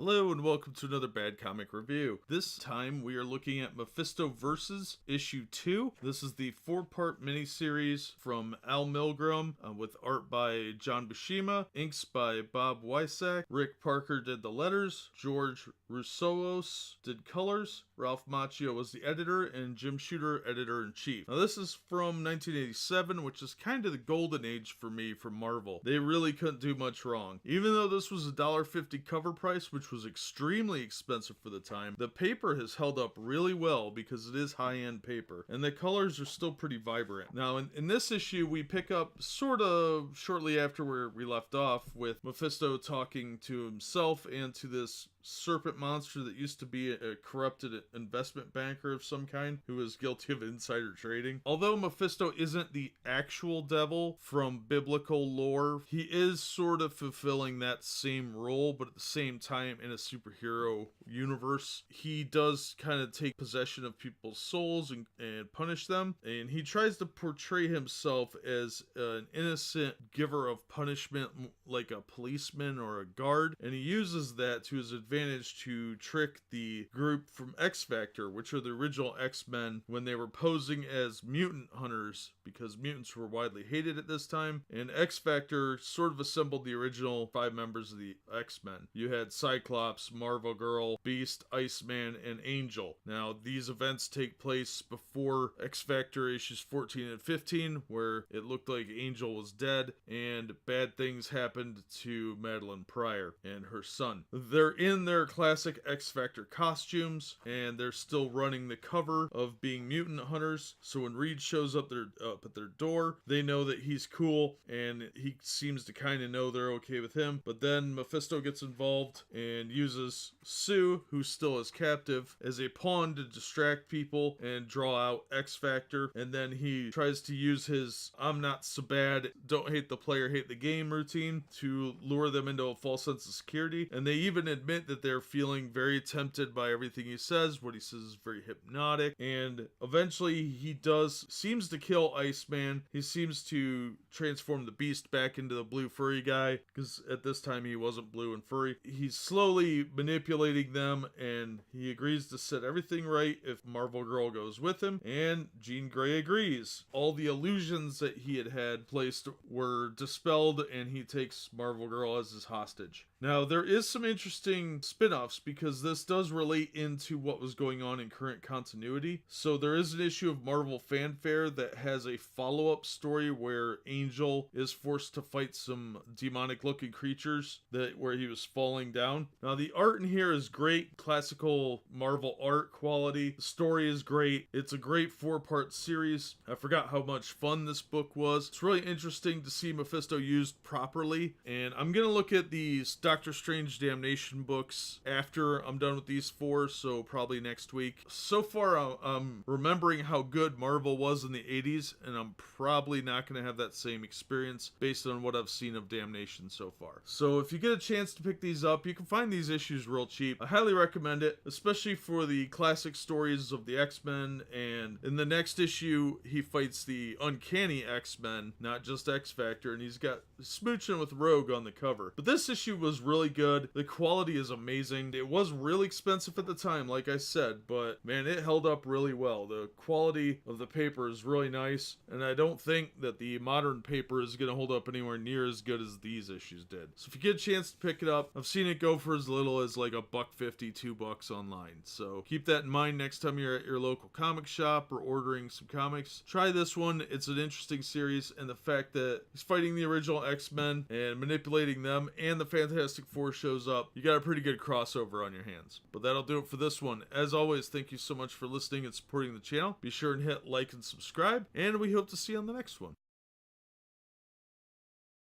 Hello and welcome to another Bad Comic Review. This time we are looking at Mephisto Versus Issue 2. This is the 4-part miniseries from Al Milgrom with art by John Buscema, inks by Bob Wysack, Rick Parker did the letters, George Rousseauos did colors, Ralph Macchio was the editor, and Jim Shooter editor-in-chief. Now this is from 1987, which is kind of the golden age for me for Marvel. They really couldn't do much wrong. Even though this was a $1.50 cover price, which was extremely expensive for the time, the paper has held up really well because it is high-end paper, and the colors are still pretty vibrant. Now, in this issue, we pick up sort of shortly after where we left off, with Mephisto talking to himself and to this serpent monster that used to be a corrupted investment banker of some kind who was guilty of insider trading. Although Mephisto isn't the actual devil from biblical lore, he is sort of fulfilling that same role, but at the same time in a superhero universe. He does kind of take possession of people's souls and punish them, and he tries to portray himself as an innocent giver of punishment, like a policeman or a guard, and he uses that to his advantage to trick the group from X Factor, which are the original X-Men when they were posing as mutant hunters, because mutants were widely hated at this time, and X Factor sort of assembled the original 5 members of the X-Men. You had Cyclops, Marvel Girl, Beast, Iceman, and Angel. Now, these events take place before X Factor issues 14 and 15, where it looked like Angel was dead, and bad things happened to Madeline Pryor and her son. They're in their classic X Factor costumes, and they're still running the cover of being mutant hunters, so when Reed shows up at their door, they know that he's cool, and he seems to kind of know they're okay with him. But then Mephisto gets involved and uses Sue, who's still his captive, as a pawn to distract people and draw out X Factor, and then he tries to use his "I'm not so bad, don't hate the player, hate the game" routine to lure them into a false sense of security, and they even admit that they're feeling very tempted by everything he says. What he says is very hypnotic, and eventually he seems to kill Iceman. He seems to transform the Beast back into the blue furry guy, because at this time he wasn't blue and furry. He's slowly manipulating them, and he agrees to set everything right if Marvel Girl goes with him, and Jean Grey agrees. All the illusions that he had placed were dispelled, and he takes Marvel Girl as his hostage. Now, there is some interesting spin-offs because this does relate into what was going on in current continuity. So there is an issue of Marvel Fanfare that has a follow-up story where Angel is forced to fight some demonic-looking creatures where he was falling down. Now, the art in here is great, classical Marvel art quality. The story is great. It's a great 4-part series. I forgot how much fun this book was. It's really interesting to see Mephisto used properly, and I'm gonna look at these Doctor Strange Damnation books after I'm done with these 4, so probably next week. So far, I'm remembering how good Marvel was in the 80s, and I'm probably not going to have that same experience based on what I've seen of Damnation so far. So if you get a chance to pick these up, you can find these issues real cheap. I highly recommend it, especially for the classic stories of the X-Men, and in the next issue, he fights the uncanny X-Men, not just X Factor, and he's got smooching with Rogue on the cover. But this issue was really good. The quality is amazing. It was really expensive at the time, like I said, but man, it held up really well. The quality of the paper is really nice, and I don't think that the modern paper is going to hold up anywhere near as good as these issues did. So if you get a chance to pick it up, I've seen it go for as little as like $1.50, $2 online. So keep that in mind next time you're at your local comic shop or ordering some comics. Try this one. It's an interesting series, and the fact that he's fighting the original X-Men and manipulating them, and the Fantastic Four shows up, you got a pretty good crossover on your hands. But that'll do it for this one. As always, thank you so much for listening and supporting the channel. Be sure and hit like and subscribe, and we hope to see you on the next one.